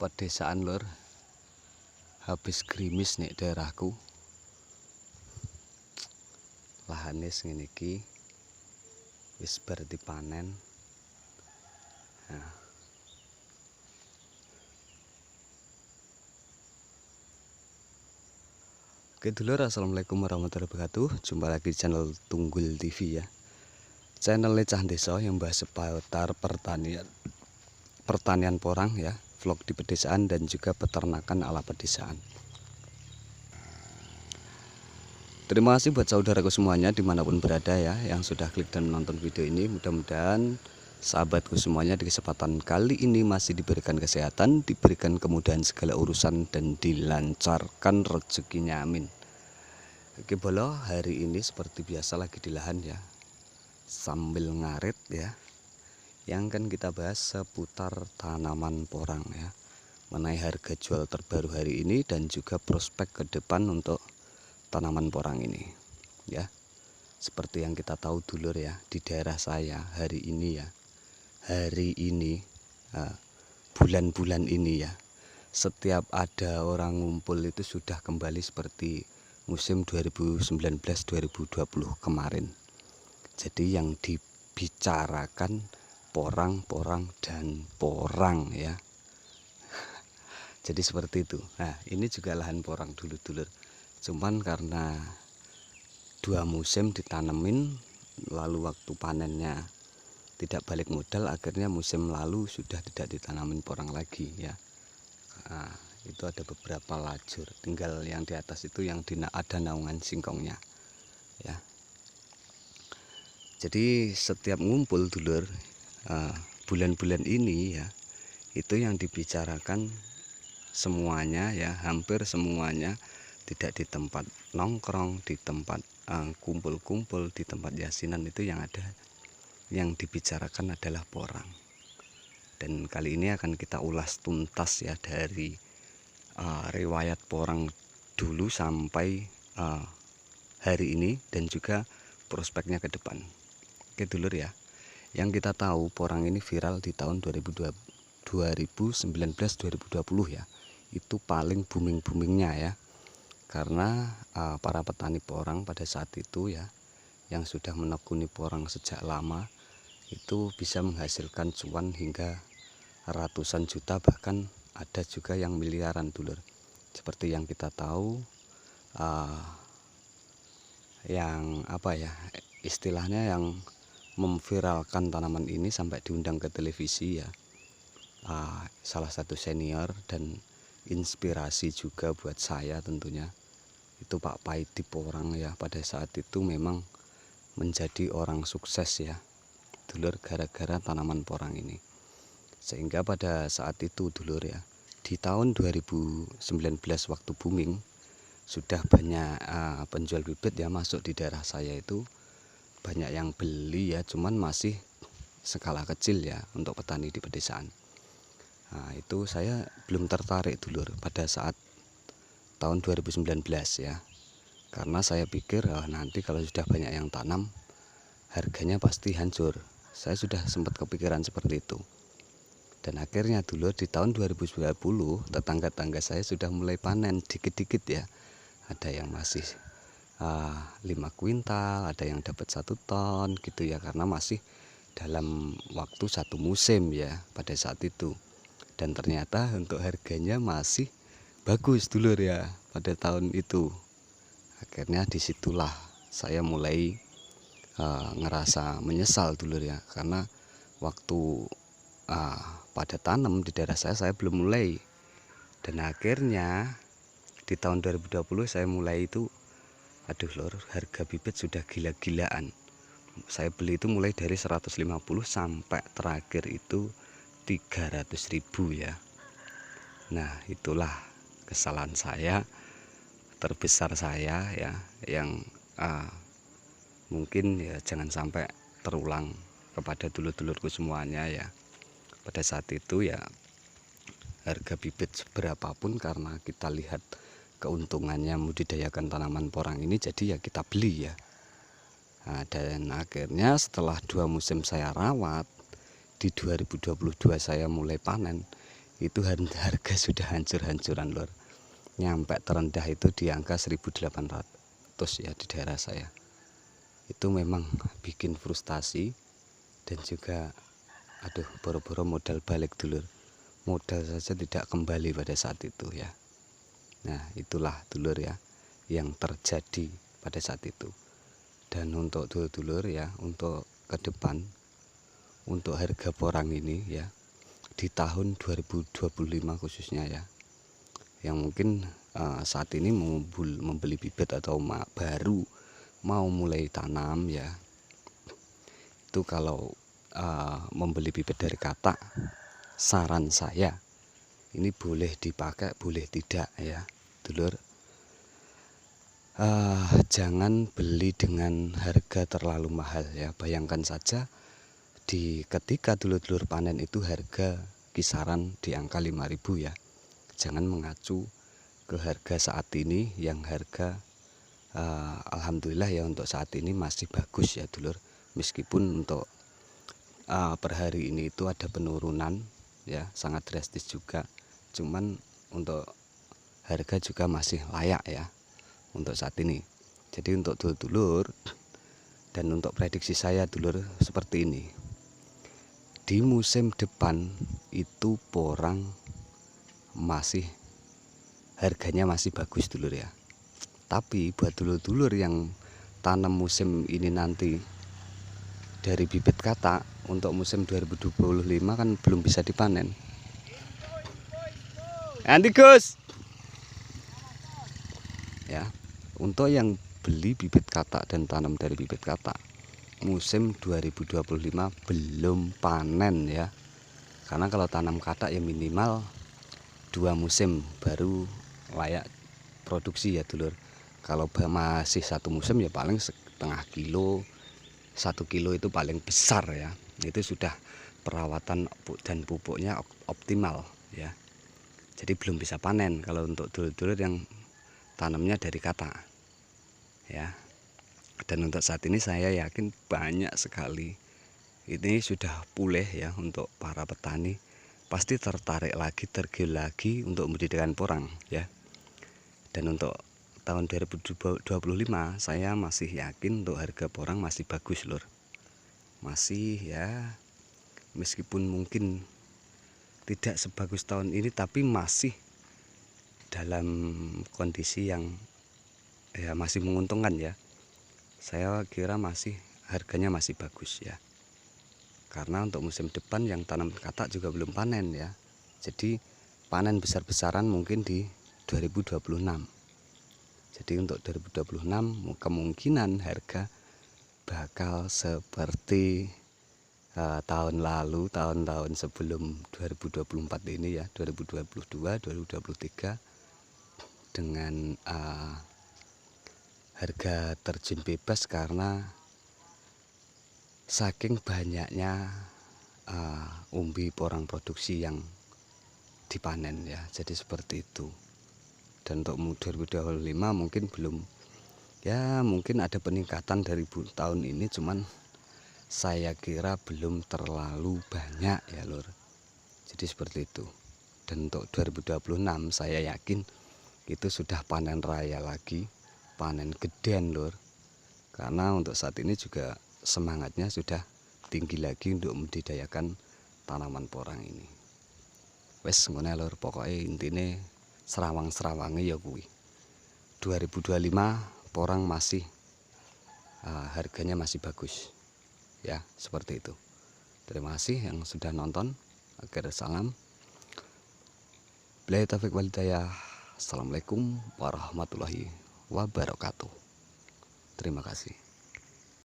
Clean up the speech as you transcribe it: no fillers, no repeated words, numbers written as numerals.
pedesaan lur, habis gerimis nih daerahku. Lahane ngene iki wis bar dipanen. Nah. Oke dulur, assalamualaikum warahmatullahi wabarakatuh. Jumpa lagi di channel Tunggul TV ya. Channelnya Cah Desa yang bahas seputar pertanian porang ya, vlog di pedesaan dan juga peternakan ala pedesaan. Terima kasih buat saudaraku semuanya dimanapun berada ya, yang sudah klik dan menonton video ini. Mudah-mudahan sahabatku semuanya di kesempatan kali ini masih diberikan kesehatan, diberikan kemudahan segala urusan, dan dilancarkan rezekinya, amin. Oke bolo, hari ini seperti biasa lagi di lahan ya, sambil ngarit ya. Yang kan kita bahas seputar tanaman porang ya, mengenai harga jual terbaru hari ini dan juga prospek ke depan untuk tanaman porang ini ya. Seperti yang kita tahu dulur ya, di daerah saya hari ini ya, bulan-bulan ini ya, setiap ada orang ngumpul itu sudah kembali seperti musim 2019-2020 kemarin. Jadi yang dibicarakan porang dan porang ya. Jadi seperti itu. Nah ini juga lahan porang dulu dulur, cuman karena 2 musim ditanemin, lalu waktu panennya tidak balik modal, akhirnya musim lalu sudah tidak ditanamin porang lagi ya. Nah, itu ada beberapa lajur, tinggal yang di atas itu yang ada naungan singkongnya ya. Jadi setiap ngumpul dulur bulan-bulan ini ya, itu yang dibicarakan semuanya ya, hampir semuanya, tidak di tempat nongkrong, di tempat kumpul-kumpul, di tempat yasinan, itu yang ada, yang dibicarakan adalah porang. Dan kali ini akan kita ulas tuntas ya, dari riwayat porang dulu sampai hari ini dan juga prospeknya ke depan. Oke dulur ya, yang kita tahu porang ini viral di tahun 2019-2020 ya, itu paling booming-boomingnya ya, karena para petani porang pada saat itu ya, yang sudah menekuni porang sejak lama, itu bisa menghasilkan cuan hingga ratusan juta, bahkan ada juga yang miliaran dulur. Seperti yang kita tahu, yang apa ya istilahnya, yang memviralkan tanaman ini sampai diundang ke televisi ya, salah satu senior dan inspirasi juga buat saya tentunya, itu Pak Paidi Porang ya. Pada saat itu memang menjadi orang sukses ya dulur, gara-gara tanaman porang ini. Sehingga pada saat itu dulur ya, di tahun 2019 waktu booming, sudah banyak penjual bibit ya masuk di daerah saya, itu banyak yang beli ya, cuman masih skala kecil ya untuk petani di pedesaan. Nah itu saya belum tertarik dulur pada saat tahun 2019 ya, karena saya pikir nanti kalau sudah banyak yang tanam, harganya pasti hancur. Saya sudah sempat kepikiran seperti itu. Dan akhirnya dulur di tahun 2020 tetangga-tangga saya sudah mulai panen dikit-dikit ya. Ada yang masih 5 kuintal, ada yang dapat 1 ton gitu ya, karena masih dalam waktu 1 musim ya pada saat itu. Dan ternyata untuk harganya masih bagus dulur ya pada tahun itu. Akhirnya disitulah saya mulai ngerasa menyesal dulur ya, karena waktu pada tanam di daerah saya belum mulai. Dan akhirnya di tahun 2020 saya mulai itu, aduh lor, harga bibit sudah gila-gilaan. Saya beli itu mulai dari 150 sampai terakhir itu 300.000 ya. Nah itulah kesalahan saya terbesar saya ya, yang mungkin ya jangan sampai terulang kepada dulur-dulurku semuanya ya. Pada saat itu ya, harga bibit seberapapun, karena kita lihat keuntungannya membudidayakan tanaman porang ini, jadi ya kita beli ya. Nah, dan akhirnya setelah 2 musim saya rawat, di 2022 saya mulai panen, itu harga sudah hancur-hancuran lur. Nyampe terendah itu di angka 1.800 ya di daerah saya. Itu memang bikin frustasi dan juga aduh boro-boro modal balik dulur. Modal saja tidak kembali pada saat itu ya. Nah itulah dulur ya yang terjadi pada saat itu. Dan untuk dulur-dulur ya, untuk ke depan, untuk harga porang ini ya di tahun 2025 khususnya ya, yang mungkin saat ini membeli bibit atau baru mau mulai tanam ya, itu kalau membeli bibit dari Katak, saran saya ini boleh dipakai boleh tidak ya dulur. Jangan beli dengan harga terlalu mahal ya. Bayangkan saja ketika dulur-dulur panen itu harga kisaran di angka 5.000 ya. Jangan mengacu ke harga saat ini yang harga alhamdulillah ya untuk saat ini masih bagus ya dulur. Meskipun untuk per hari ini itu ada penurunan ya, sangat drastis juga. Cuman untuk harga juga masih layak ya untuk saat ini. Jadi untuk dulur-dulur dan untuk prediksi saya dulur seperti ini. Di musim depan itu porang masih harganya masih bagus dulur ya. Tapi buat dulur-dulur yang tanam musim ini nanti dari bibit Katak untuk musim 2025 kan belum bisa dipanen. Nanti Gus. Ya, untuk yang beli bibit Katak dan tanam dari bibit Katak musim 2025 belum panen ya. Karena kalau tanam Katak ya minimal 2 musim baru layak produksi ya dulur. Kalau masih 1 musim ya paling setengah kilo, 1 kilo itu paling besar ya. Itu sudah perawatan dan pupuknya optimal ya. Jadi belum bisa panen kalau untuk dulur-dulur yang tanamnya dari Katak ya. Dan untuk saat ini saya yakin banyak sekali ini sudah pulih ya untuk para petani, pasti tertarik lagi, tergiur lagi untuk membudidayakan porang ya. Dan untuk tahun 2025 saya masih yakin untuk harga porang masih bagus lur. Masih ya, meskipun mungkin tidak sebagus tahun ini tapi masih dalam kondisi yang ya masih menguntungkan ya. Saya kira masih harganya masih bagus ya. Karena untuk musim depan yang tanam Katak juga belum panen ya. Jadi panen besar-besaran mungkin di 2026. Jadi untuk 2026 kemungkinan harga bakal seperti tahun lalu, tahun-tahun sebelum 2024 ini ya, 2022, 2023 dengan harga terjun bebas karena saking banyaknya umbi porang produksi yang dipanen ya. Jadi seperti itu. Dan untuk 2025 mungkin belum ya, mungkin ada peningkatan dari tahun ini, cuman saya kira belum terlalu banyak ya lur. Jadi seperti itu. Dan untuk 2026 saya yakin itu sudah panen raya lagi, panen geden lur. Karena untuk saat ini juga semangatnya sudah tinggi lagi untuk membudidayakan tanaman porang ini. Wes ngono lur, pokoknya intine serawang-serawange ya kuwi. 2025 porang masih harganya masih bagus. Ya, seperti itu. Terima kasih yang sudah nonton. Akhir salam. Billahi taufiq wal hidayah. Assalamualaikum warahmatullahi wabarakatuh. Terima kasih.